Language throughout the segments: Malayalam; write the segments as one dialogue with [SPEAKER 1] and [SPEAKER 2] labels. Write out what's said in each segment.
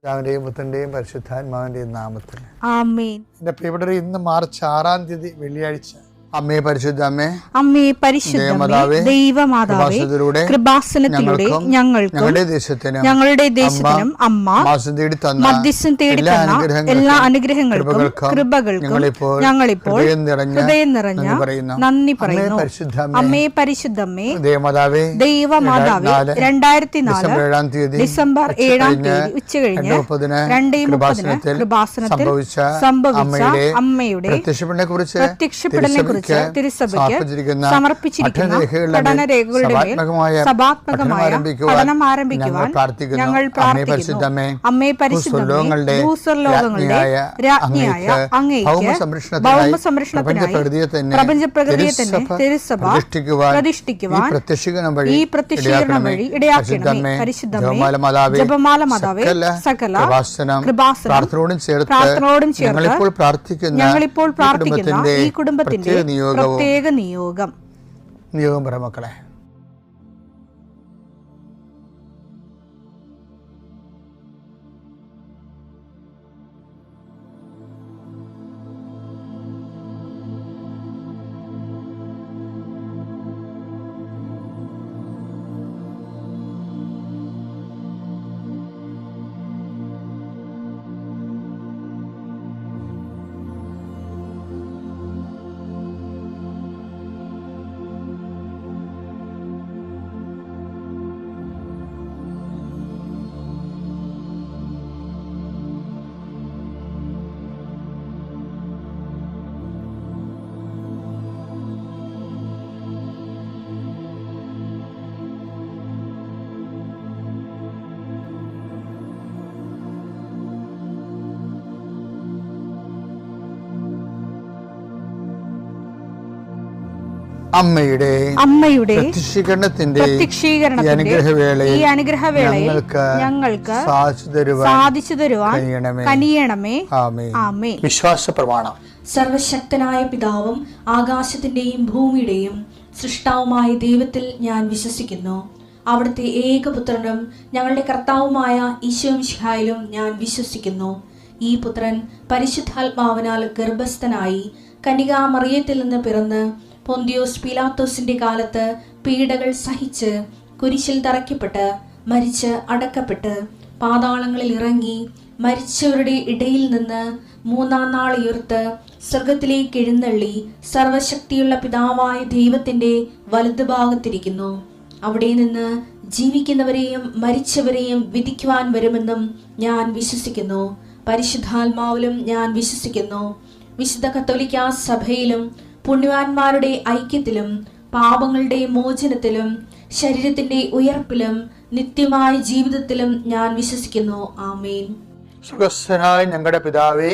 [SPEAKER 1] പിതാവിന്റെയും പുത്രന്റെയും പരിശുദ്ധാത്മാവിന്റെയും നാമത്തിൽ
[SPEAKER 2] ആമേൻ.
[SPEAKER 1] എന്റെ പ്രിയപ്പെട്ടവരെ, ഇന്ന് മാർച്ച് 6-ാം തീയതി വെള്ളിയാഴ്ച. അമ്മേ പരിശുദ്ധ അമ്മേ,
[SPEAKER 2] അമ്മേ പരിശുദ്ധമേ, ദൈവമാതാവേ, കൃപാസനത്തിലൂടെ ഞങ്ങൾക്കും ഞങ്ങളുടെ ദേശത്തിനും അമ്മ മധ്യസ്ഥം തേടി തന്ന എല്ലാ അനുഗ്രഹങ്ങൾക്കും കൃപകൾക്കും ഞങ്ങളിപ്പോൾ ഹൃദയം നിറഞ്ഞ നന്ദി പറയുന്നു. അമ്മേ പരിശുദ്ധമേ, ദൈവമാതാവേ, 2004 ഡിസംബർ 7-ാം തീയതി ഉച്ചകഴിഞ്ഞ് 2:30 കൃപാസനത്തിൽ സംഭവിച്ച അമ്മയുടെ പ്രത്യക്ഷപ്പെടലിനെ കുറിച്ച് തിരുസഭയ്ക്ക് സമർപ്പിച്ചിരിക്കുന്ന പഠനരേഖകളുടെ സഭാത്മകമായ പഠനം ആരംഭിക്കുവാൻ ഞങ്ങൾ പ്രാർത്ഥിക്കുന്നു. അമ്മേ പരിശുദ്ധമേ, ഭൂസ്വർലോകങ്ങളുടെ രാജ്ഞിയായ അങ്ങേയ്ക്ക് ഭൗമസംരക്ഷണത്തിനായി പ്രപഞ്ചപ്രകൃതിയെ തന്നെ തിരുസഭ പ്രതിഷ്ഠിക്കുവാൻ ഈ പ്രത്യക്ഷീകരണം വഴി ഇടയാക്കണമേ. പരിശുദ്ധമേ, ജപമാല മാതാവേ, സകല കൃപാസനം പ്രാർത്ഥനയോടും ചേർത്ത് ഞങ്ങളിപ്പോൾ പ്രാർത്ഥിക്കുന്ന ഈ കുടുംബത്തിന്റെ പ്രത്യേക നിയോഗം
[SPEAKER 1] പറ മക്കളെ. അമ്മയുടെ പ്രത്യക്ഷീകരണത്തിന്റെ ഈ അനുഗ്രഹവേളയിൽ ഞങ്ങൾക്ക് സാധിച്ചു തരുവാൻ കനിയണമേ. ആമേൻ. വിശ്വാസ പ്രമാണം.
[SPEAKER 3] സർവശക്തനായ പിതാവും ആകാശത്തിന്റെയും ഭൂമിയുടെയും സൃഷ്ടാവുമായ ദൈവത്തിൽ ഞാൻ വിശ്വസിക്കുന്നു. അവിടുത്തെ ഏകപുത്രനും ഞങ്ങളുടെ കർത്താവുമായ ഈശോമിശിഹായിലും ഞാൻ വിശ്വസിക്കുന്നു. ഈ പുത്രൻ പരിശുദ്ധാത്മാവിനാൽ ഗർഭസ്ഥനായി കന്യകാമറിയത്തിൽ നിന്ന് പിറന്ന് പൊന്തിയോസ് പീലാത്തോസിന്റെ കാലത്ത് പീഡകൾ സഹിച്ച് കുരിശിൽ തറയ്ക്കപ്പെട്ട് മരിച്ച് അടക്കപ്പെട്ട് പാതാളങ്ങളിൽ ഇറങ്ങി മരിച്ചവരുടെ ഇടയിൽ നിന്ന് 3-ാം നാൾ ഉയർത്ത് സ്വർഗത്തിലേക്ക് എഴുന്നള്ളി സർവശക്തിയുള്ള പിതാവായ ദൈവത്തിന്റെ വലതുഭാഗത്തിരിക്കുന്നു. അവിടെ നിന്ന് ജീവിക്കുന്നവരെയും മരിച്ചവരെയും വിധിക്കുവാൻ വരുമെന്നും ഞാൻ വിശ്വസിക്കുന്നു. പരിശുദ്ധാത്മാവിലും ഞാൻ വിശ്വസിക്കുന്നു. വിശുദ്ധ കത്തോലിക്കാ സഭയിലും പുണ്യവാന്മാരുടെ ഐക്യത്തിലും പാപങ്ങളുടെ മോചനത്തിലും ശരീരത്തിന്റെ ഉയർപ്പിലും നിത്യമായ ജീവിതത്തിലും ഞാൻ വിശ്വസിക്കുന്നു. ആമേൻ.
[SPEAKER 1] സുഖസ്ഥനായ ഞങ്ങളുടെ പിതാവേ,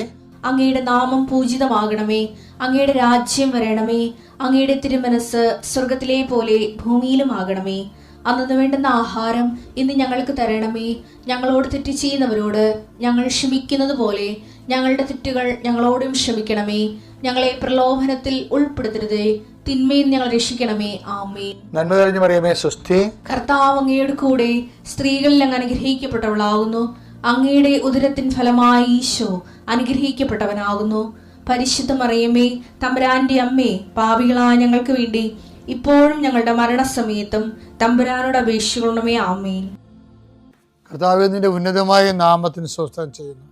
[SPEAKER 3] അങ്ങയുടെ നാമം പൂജിതമാകണമേ. അങ്ങയുടെ രാജ്യം വരണമേ. അങ്ങയുടെ തിരുമനസ് സ്വർഗത്തിലെ പോലെ ഭൂമിയിലും ആകണമേ. അന്നു വേണ്ടുന്ന ആഹാരം ഇന്ന് ഞങ്ങൾക്ക് തരണമേ. ഞങ്ങളോട് തെറ്റ് ചെയ്യുന്നവരോട് ഞങ്ങൾ ക്ഷമിക്കുന്നത് പോലെ ഞങ്ങളുടെ തെറ്റുകൾ ഞങ്ങളോടും ക്ഷമിക്കണമേ. ഞങ്ങളെ പ്രലോഭനത്തിൽ ഉൾപ്പെടുത്തരുതേ, തിന്മയിൽ ഞങ്ങൾ രക്ഷിക്കണമേ. ആമേൻ.
[SPEAKER 1] നന്മ നിറഞ്ഞ മറിയമേ, സ്വസ്തി.
[SPEAKER 3] കർത്താവ് അങ്ങയുടെ കൂടെ സ്ത്രീകളിൽ അങ്ങ് അനുഗ്രഹിക്കപ്പെട്ടവളാകുന്നു. അങ്ങയുടെ ഉദരത്തിൻ ഫലമായി ഈശോ അനുഗ്രഹിക്കപ്പെട്ടവനാകുന്നു. പരിശുദ്ധ മറിയമേ, തമ്പുരാന്റെ അമ്മേ, പാപികളായ ഞങ്ങൾക്ക് വേണ്ടി ഇപ്പോഴും ഞങ്ങളുടെ മരണസമയത്തും തമ്പുരാനോട് അപേക്ഷിക്കണമേ. ആമേൻ.
[SPEAKER 1] കർത്താവേ, നിന്റെ ഉന്നതമായ നാമത്തിന് സ്തോത്രം ചെയ്യുന്നു.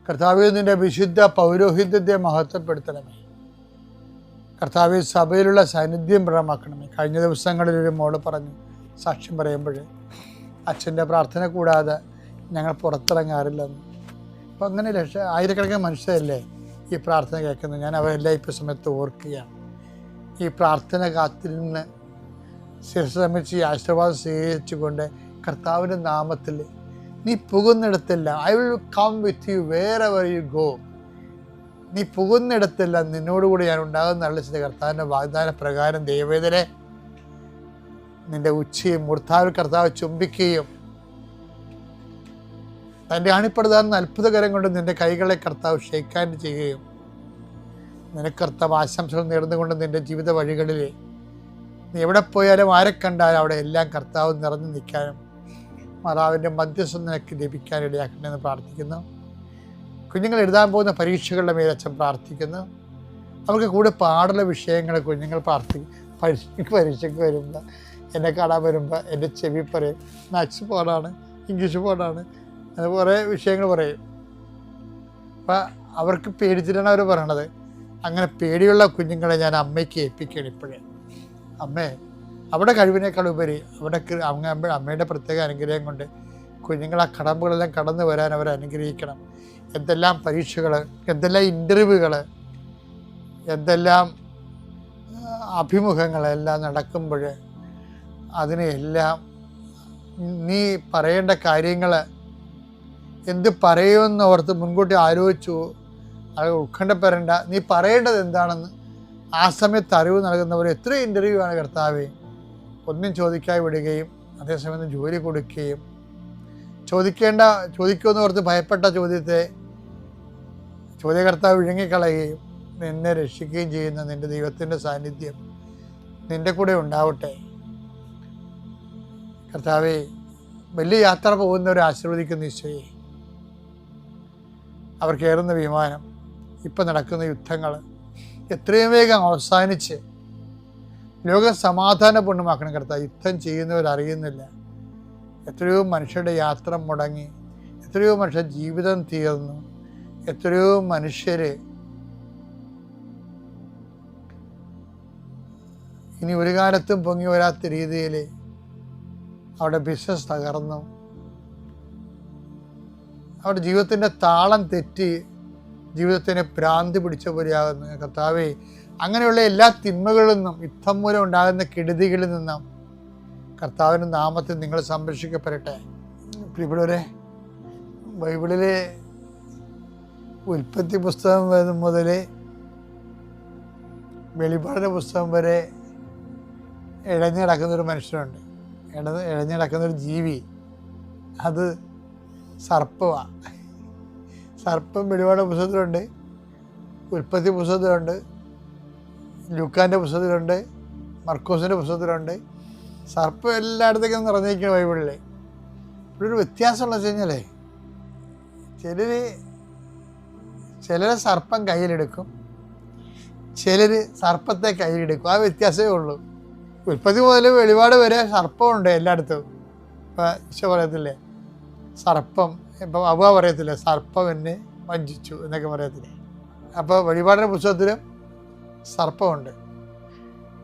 [SPEAKER 1] കർത്താവേ, നിന്റെ വിശുദ്ധ പൗരോഹിത്യത്തെ മഹത്വപ്പെടുത്തണമേ. കർത്താവേ, സഭയിലുള്ള സാന്നിധ്യം പ്രകടമാക്കണമേ. കഴിഞ്ഞ ദിവസങ്ങളിൽ ഒരു മോള് പറഞ്ഞു സാക്ഷ്യം പറയുമ്പോൾ അച്ഛൻ്റെ പ്രാർത്ഥന കൂടാതെ ഞങ്ങൾ പുറത്തിറങ്ങാറില്ലെന്ന്. അപ്പം അങ്ങനെ ആയിരക്കണക്കിന് മനുഷ്യരല്ലേ ഈ പ്രാർത്ഥന കേൾക്കുന്നത്. ഞാൻ അവരെല്ലാം ഇപ്പോൾ സമയത്ത് ഓർക്കുകയാണ്. ഈ പ്രാർത്ഥന കാത്തിരുന്ന് ശിരസമിച്ച് ഈ ആശീർവാദം സ്വീകരിച്ചുകൊണ്ട് കർത്താവിൻ്റെ നാമത്തിൽ നീ പോകുന്നിടത്തെല്ലാം I will come with you wherever you go. നീ പോകുന്നിടത്തെല്ലാം നിന്നോടുകൂടി ഞാൻ ഉണ്ടാകുന്ന നല്ല ചില കർത്താവിൻ്റെ വാഗ്ദാന പ്രകാരം ദൈവവേദനെ നിന്റെ ഉച്ചയും മൂർത്താവിൽ കർത്താവ് ചുംബിക്കുകയും തൻ്റെ അണിപ്പെടുതാകുന്ന അത്ഭുതകരം കൊണ്ട് നിന്റെ കൈകളെ കർത്താവ് ഷെയ്ക്കാൻ ചെയ്യുകയും നിനക്ക് കർത്താവ് ആശംസകൾ നേർന്നുകൊണ്ട് നിന്റെ ജീവിത വഴികളിൽ നീ എവിടെ പോയാലും ആരെ കണ്ടാലും അവിടെ എല്ലാം കർത്താവ് നിറഞ്ഞു നിൽക്കാനും മാതാവിൻ്റെ മധ്യസ്ഥം നിനക്ക് ലഭിക്കാൻ ഇടയാക്കണമെന്ന് പ്രാർത്ഥിക്കുന്നു. കുഞ്ഞുങ്ങൾ എഴുതാൻ പോകുന്ന പരീക്ഷകളുടെ മേൽ അച്ഛൻ പ്രാർത്ഥിക്കുന്നു. അവർക്ക് കൂടെ പാടുള്ള വിഷയങ്ങൾ കുഞ്ഞുങ്ങൾ പരീക്ഷയ്ക്ക് വരുമ്പോൾ, എന്നെ കാണാൻ വരുമ്പോൾ എൻ്റെ ചെവി പറയും മാത്സ് പാടാണ്, ഇംഗ്ലീഷ് പാടാണ്, അത് കുറേ വിഷയങ്ങൾ പറയും. അപ്പം അവർക്ക് പേടിച്ചിട്ടാണ് അവർ പറയണത്. അങ്ങനെ പേടിയുള്ള കുഞ്ഞുങ്ങളെ ഞാൻ അമ്മയ്ക്ക് ഏൽപ്പിക്കുകയാണ് ഇപ്പോഴേ. അമ്മേ, അവിടെ കഴിവിനേക്കാൾ ഉപരി അവിടെ അമ്മയുടെ പ്രത്യേക അനുഗ്രഹം കൊണ്ട് കുഞ്ഞുങ്ങൾ ആ കടമ്പുകളെല്ലാം കടന്നു വരാൻ അവരെ അനുഗ്രഹിക്കണം. എന്തെല്ലാം പരീക്ഷകൾ, എന്തെല്ലാം ഇൻ്റർവ്യൂകൾ, എന്തെല്ലാം അഭിമുഖങ്ങളെല്ലാം നടക്കുമ്പോൾ അതിനെല്ലാം നീ പറയേണ്ട കാര്യങ്ങൾ എന്ത് പറയുമെന്ന് ഓർത്ത് മുൻകൂട്ടി ആലോചിച്ചു അത് ഉത്കണ്ഠപ്പെടേണ്ട. നീ പറയേണ്ടത് എന്താണെന്ന് ആ സമയത്ത് അറിവ് നൽകുന്നവർ എത്ര ഇൻ്റർവ്യൂ ആണ് കർത്താവേ. ഒന്നും ചോദിക്കാതെ വിടുകയും അതേസമയം ജോലി കൊടുക്കുകയും ചോദിക്കുമെന്ന് ഓർത്ത് ഭയപ്പെട്ട ചോദ്യത്തെ ചോദ്യകർത്താവ് വിഴുങ്ങിക്കളയുകയും നിന്നെ രക്ഷിക്കുകയും ചെയ്യുന്ന നിൻ്റെ ദൈവത്തിൻ്റെ സാന്നിധ്യം നിൻ്റെ കൂടെ ഉണ്ടാവട്ടെ. കർത്താവേ, വലിയ യാത്ര പോകുന്നവരെ ആശീർവദിക്കുന്ന ഈശോയെ, അവർ കയറുന്ന വിമാനം, ഇപ്പം നടക്കുന്ന യുദ്ധങ്ങൾ എത്രയും വേഗം അവസാനിച്ച് ലോകം സമാധാനപൂർണ്ണമാക്കണം കർത്താവ്. യുദ്ധം ചെയ്യുന്നവരറിയുന്നില്ല. എത്രയോ മനുഷ്യരുടെ യാത്ര മുടങ്ങി, എത്രയോ മനുഷ്യർ ജീവിതം തീർന്നു, എത്രയോ മനുഷ്യർ ഇനി ഒരു കാലത്തും പൊങ്ങി വരാത്ത രീതിയിൽ അവരുടെ ബിസിനസ് തകർന്നു, അവരുടെ ജീവിതത്തിൻ്റെ താളം തെറ്റി ജീവിതത്തിനെ ഭ്രാന്തി പിടിച്ച പോലെയാകുന്നു. കർത്താവേ, അങ്ങനെയുള്ള എല്ലാ തിന്മകളിൽ നിന്നും യുദ്ധം മൂലം ഉണ്ടാകുന്ന കെടുതികളിൽ നിന്നും കർത്താവിൻ്റെ നാമത്തിൽ നിങ്ങൾ സംരക്ഷിക്കപ്പെടട്ടെ. പ്രിയപ്പെട്ടവരെ, ബൈബിളിലെ ഉൽപ്പത്തി പുസ്തകം മുതൽ വെളിപാടിൻ്റെ പുസ്തകം വരെ ഇഴഞ്ഞു നടക്കുന്നൊരു മനുഷ്യനുണ്ട്, ഇഴഞ്ഞു നടക്കുന്നൊരു ജീവി. അത് സർപ്പമാണ്. സർപ്പം വെളിപാട് പുസ്തകത്തിലുണ്ട്, ഉൽപ്പത്തി പുസ്തകത്തിലുണ്ട്, ലൂക്കാൻ്റെ പുസ്തകത്തിലുണ്ട്, മർക്കോസിൻ്റെ പുസ്തകത്തിലുണ്ട്. സർപ്പം എല്ലായിടത്തേക്കും നിറഞ്ഞിരിക്കുന്ന ബൈബിളിൽ. ഇവിടെ ഒരു വ്യത്യാസമുള്ള വെച്ച് കഴിഞ്ഞാൽ ചിലർ സർപ്പം കയ്യിലെടുക്കും, ചിലർ സർപ്പത്തെ കയ്യിലെടുക്കും. ആ വ്യത്യാസമേ ഉള്ളൂ. ഉൽപ്പത്തി മുതൽ വെളിപാട് വരെ സർപ്പമുണ്ട് എല്ലായിടത്തും. ഇപ്പം ഈശോ പറയത്തില്ലേ സർപ്പം, ഇപ്പം അവ പറയത്തില്ലേ സർപ്പം എന്നെ വഞ്ചിച്ചു എന്നൊക്കെ പറയത്തില്ലേ. അപ്പോൾ വെളിപാടിൻ്റെ പുസ്തകത്തിലും സർപ്പമുണ്ട്.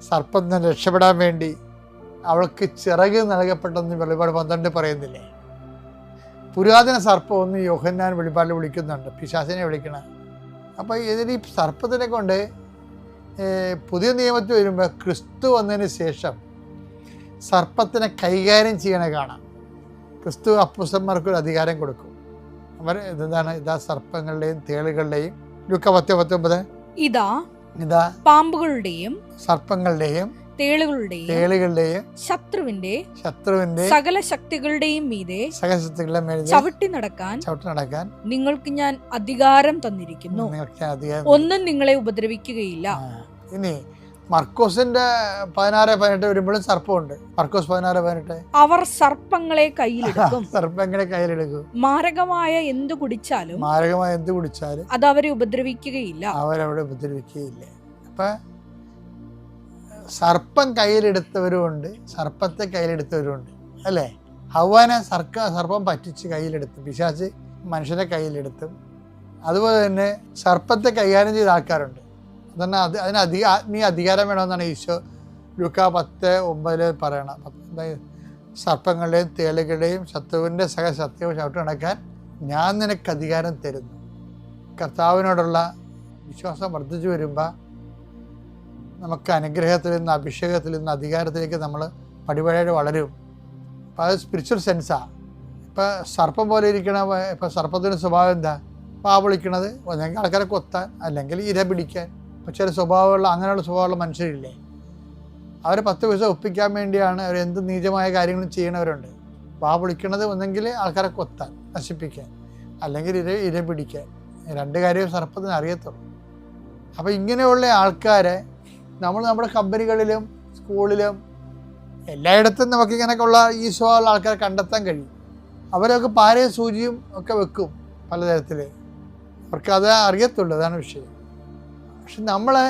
[SPEAKER 1] സർപ്പം തന്നെ രക്ഷപ്പെടാൻ വേണ്ടി അവൾക്ക് ചിറക് നൽകപ്പെട്ടെന്ന് വെളിപാട് 12 പറയുന്നില്ലേ. പുരാതന സർപ്പം ഒന്ന് യോഹന്നാൻ വെളിപാടിൽ വിളിക്കുന്നുണ്ട്, പിശാചിനെ വിളിക്കണ. അപ്പോൾ ഇതിന് ഈ സർപ്പത്തിനെ കൊണ്ട് പുതിയ നിയമത്തിൽ വരുമ്പോൾ ക്രിസ്തു വന്നതിന് ശേഷം സർപ്പത്തിനെ കൈകാര്യം ചെയ്യണ കാണാം. ക്രിസ്തു അപ്പോസ്തലന്മാർക്കൊരു അധികാരം കൊടുക്കും. അവർ എന്താണ്, ഇതാ സർപ്പങ്ങളുടെയും തേളുകളുടെയും, ലൂക്ക 10:19, ഇതാ പാമ്പുകളുടെയും സർപ്പങ്ങളുടെയും തേളുകളുടെയും ശത്രുവിന്റെ സകല ശക്തികളുടെയും മീതെ ചവിട്ടി നടക്കാൻ നിങ്ങൾക്ക് ഞാൻ അധികാരം തന്നിരിക്കുന്നു, ഒന്നും നിങ്ങളെ ഉപദ്രവിക്കുകയില്ല. ഇനി മർക്കോസിന്റെ 16:18 വരുമ്പോഴും സർപ്പമുണ്ട്. മർക്കോസ് 16:18, അവർ സർപ്പങ്ങളെ കയ്യിലെടുക്കും മാരകമായ എന്ത് കുടിച്ചാലും അത് അവരെ ഉപദ്രവിക്കുകയില്ല. അപ്പൊ സർപ്പം കയ്യിലെടുത്തവരുമുണ്ട്, സർപ്പത്തെ കയ്യിലെടുത്തവരുമുണ്ട്, അല്ലേ? ഹവ്വാനെ സർപ്പം പറ്റിച്ച് കയ്യിലെടുത്തു, പിശാച് മനുഷ്യനെ കയ്യിലെടുത്തും. അതുപോലെ തന്നെ സർപ്പത്തെ കൈകാര്യം ചെയ്ത ആൾക്കാരുണ്ട്. അതന്നെ അതിന് ആത്മീയ അധികാരം വേണമെന്നാണ് ഈശോ ലൂക്ക 10:9 പറയണം. സർപ്പങ്ങളുടെയും തേളുകളുടെയും ശത്രുവിൻ്റെ സത്യവും ചവിട്ടി നടക്കാൻ ഞാൻ നിനക്ക് അധികാരം തരുന്നു. കർത്താവിനോടുള്ള വിശ്വാസം വർദ്ധിച്ചു വരുമ്പോൾ നമുക്ക് അനുഗ്രഹത്തിൽ നിന്ന്, അഭിഷേകത്തിൽ നിന്ന്, അധികാരത്തിലേക്ക് നമ്മൾ പടിപടിയായിട്ട് വളരും. അപ്പോൾ അത് സ്പിരിച്വൽ സെൻസാണ്. ഇപ്പോൾ സർപ്പം പോലെ ഇരിക്കണ, ഇപ്പോൾ സർപ്പത്തിൻ്റെ സ്വഭാവം എന്താ? വിളിക്കണത് ഒന്നെങ്കിൽ ആൾക്കാരെ കൊത്താൻ, അല്ലെങ്കിൽ ഇര പിടിക്കാൻ. ഇപ്പോൾ ചില അങ്ങനെയുള്ള സ്വഭാവമുള്ള മനുഷ്യരില്ലേ, അവരെ 10 പൈസ ഒപ്പിക്കാൻ വേണ്ടിയാണ് അവർ എന്ത് നീചമായ കാര്യങ്ങളും ചെയ്യണവരുണ്ട്. വിളിക്കണത് ഒന്നെങ്കിൽ ആൾക്കാരെ കൊത്താൻ, നശിപ്പിക്കാൻ, അല്ലെങ്കിൽ ഇര പിടിക്കാൻ. 2 കാര്യം സർപ്പത്തിന് അറിയത്തുള്ളൂ. അപ്പോൾ ഇങ്ങനെയുള്ള ആൾക്കാരെ നമ്മൾ നമ്മുടെ കമ്പനികളിലും സ്കൂളിലും എല്ലായിടത്തും നമുക്കിങ്ങനെയൊക്കെയുള്ള ഈ സ്വഭാവമുള്ള ആൾക്കാരെ കണ്ടെത്താൻ കഴിയും. അവരൊക്കെ പാരയും സൂചിയും ഒക്കെ വെക്കും പലതരത്തിൽ. അവർക്കത് അറിയത്തുള്ളൂ, അതാണ് വിഷയം. പക്ഷെ നമ്മളെ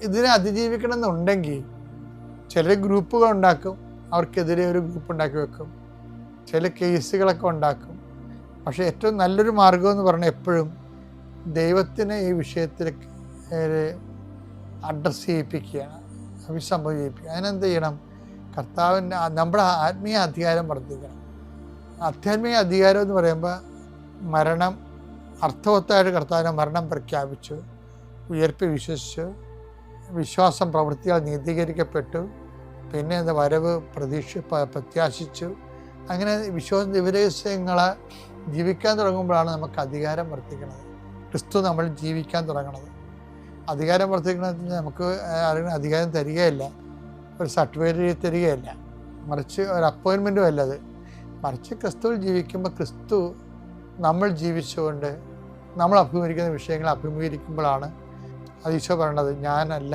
[SPEAKER 1] ഇതിനെ അതിജീവിക്കണം എന്നുണ്ടെങ്കിൽ ചില ഗ്രൂപ്പുകൾ ഉണ്ടാക്കും, അവർക്കെതിരെ ഒരു ഗ്രൂപ്പ് ഉണ്ടാക്കി വെക്കും, ചില കേസുകളൊക്കെ ഉണ്ടാക്കും. പക്ഷേ ഏറ്റവും നല്ലൊരു മാർഗം എന്ന് പറഞ്ഞാൽ എപ്പോഴും ദൈവത്തിനെ ഈ വിഷയത്തിൽ അഡ്രസ്സ് ചെയ്യിപ്പിക്കുകയാണ്, അഭിസംബോധന ചെയ്യിപ്പിക്കുക. അതിനെന്ത് ചെയ്യണം? കർത്താവിൻ്റെ നമ്മുടെ ആത്മീയ അധികാരം വർദ്ധിക്കണം. ആധ്യാത്മിക അധികാരം എന്ന് പറയുമ്പോൾ മരണം, അർത്ഥവത്തായിട്ട് കർത്താവിൻ്റെ മരണം പ്രഖ്യാപിച്ചു, ഉയർപ്പ് വിശ്വസിച്ചു, വിശ്വാസം പ്രവൃത്തികൾ നീതീകരിക്കപ്പെട്ടു, പിന്നെ എന്താ വരവ് പ്രത്യാശിച്ചു. അങ്ങനെ വിശ്വാസ ദിവരഹസ്യങ്ങളെ ജീവിക്കാൻ തുടങ്ങുമ്പോഴാണ് നമുക്ക് അധികാരം വർദ്ധിക്കുന്നത്. ക്രിസ്തു നമ്മൾ ജീവിക്കാൻ തുടങ്ങുന്നത്. അധികാരം വർദ്ധിക്കണമെന്ന് നമുക്ക് അറിയുന്ന അധികാരം തരികയല്ല, ഒരു സർട്ടിഫിക്കറ്റ് തരികയല്ല, മറിച്ച് ഒരു അപ്പോയിൻമെൻറ്റും അല്ലത്. മറിച്ച് ക്രിസ്തുവിൽ ജീവിക്കുമ്പോൾ ക്രിസ്തു നമ്മൾ ജീവിച്ചുകൊണ്ട് നമ്മൾ അഭിമുഖീകരിക്കുന്ന വിഷയങ്ങൾ അഭിമുഖീകരിക്കുമ്പോഴാണ് അത് ഈശോ പറയണത്, ഞാനല്ല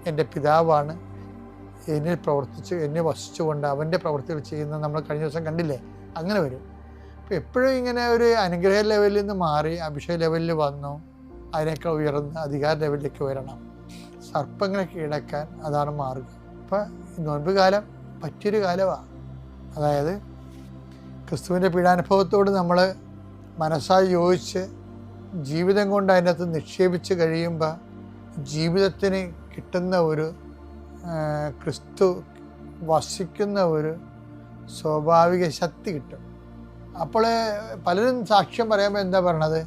[SPEAKER 1] എൻ്റെ പിതാവാണ് എന്നിൽ പ്രവർത്തിച്ച് എന്നെ വസിച്ചുകൊണ്ട് അവൻ്റെ പ്രവൃത്തികൾ ചെയ്യുന്നത് നമ്മൾ കഴിഞ്ഞ ദിവസം കണ്ടില്ലേ. അങ്ങനെ വരും. അപ്പോൾ എപ്പോഴും ഇങ്ങനെ ഒരു അനുഗ്രഹ ലെവലിൽ നിന്ന് മാറി അഭിഷേക ലെവലിൽ വന്നു, അതിനേക്കാൾ ഉയർന്ന് അധികാര ലെവലിലേക്ക് വരണം, സർപ്പങ്ങളെ കീഴടക്കാൻ. അതാണ് മാർഗം. അപ്പോൾ നോൻപ് കാലം പറ്റിയൊരു കാലമാണ്. അതായത് ക്രിസ്തുവിൻ്റെ പീഡാനുഭവത്തോട് നമ്മൾ മനസ്സായി യോജിച്ച് ജീവിതം കൊണ്ട് അതിനകത്ത് നിക്ഷേപിച്ച് കഴിയുമ്പോൾ ജീവിതത്തിന് കിട്ടുന്ന ഒരു ക്രിസ്തു വസിക്കുന്ന ഒരു സ്വാഭാവിക ശക്തി കിട്ടും. അപ്പോൾ പലരും സാക്ഷ്യം പറയുമ്പോൾ എന്താ പറയണത്?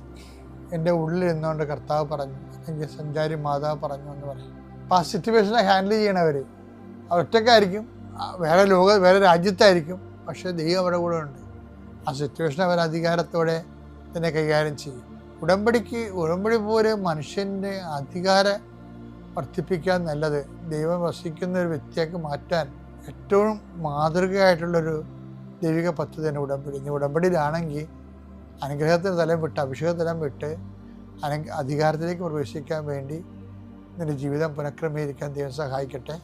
[SPEAKER 1] എൻ്റെ ഉള്ളിൽ നിന്നുകൊണ്ട് കർത്താവ് പറഞ്ഞു, അല്ലെങ്കിൽ സഞ്ചാരി മാതാവ് പറഞ്ഞു എന്ന് പറയും. അപ്പോൾ ആ സിറ്റുവേഷനെ ഹാൻഡിൽ ചെയ്യണവർ ഒറ്റയ്ക്കായിരിക്കും, വേറെ രാജ്യത്തായിരിക്കും, പക്ഷേ ദൈവം അവിടെ കൂടെ ഉണ്ട്. ആ സിറ്റുവേഷൻ അവർ അധികാരത്തോടെ തന്നെ കൈകാര്യം ചെയ്യും. ഉടമ്പടി പോലെ മനുഷ്യൻ്റെ അധികാരം വർദ്ധിപ്പിക്കാൻ നല്ലത് ദൈവം വസിക്കുന്ന ഒരു വ്യക്തിയാക്കി മാറ്റാൻ ഏറ്റവും മാതൃകയായിട്ടുള്ളൊരു ദൈവിക പദ്ധതിയാണ് ഉടമ്പടി. ഇനി ഉടമ്പടിയിലാണെങ്കിൽ അനുഗ്രഹത്തിന് തലം വിട്ട് അഭിഷേക തലം വിട്ട് അധികാരത്തിലേക്ക് പ്രവേശിക്കാൻ വേണ്ടി നിന്റെ ജീവിതം പുനഃക്രമീകരിക്കാൻ ദൈവം സഹായിക്കട്ടെ.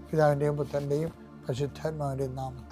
[SPEAKER 1] പിതാവിൻ്റെയും പുത്രൻ്റെയും പരിശുദ്ധാത്മാവിൻ്റെയും നാമത്തിൽ.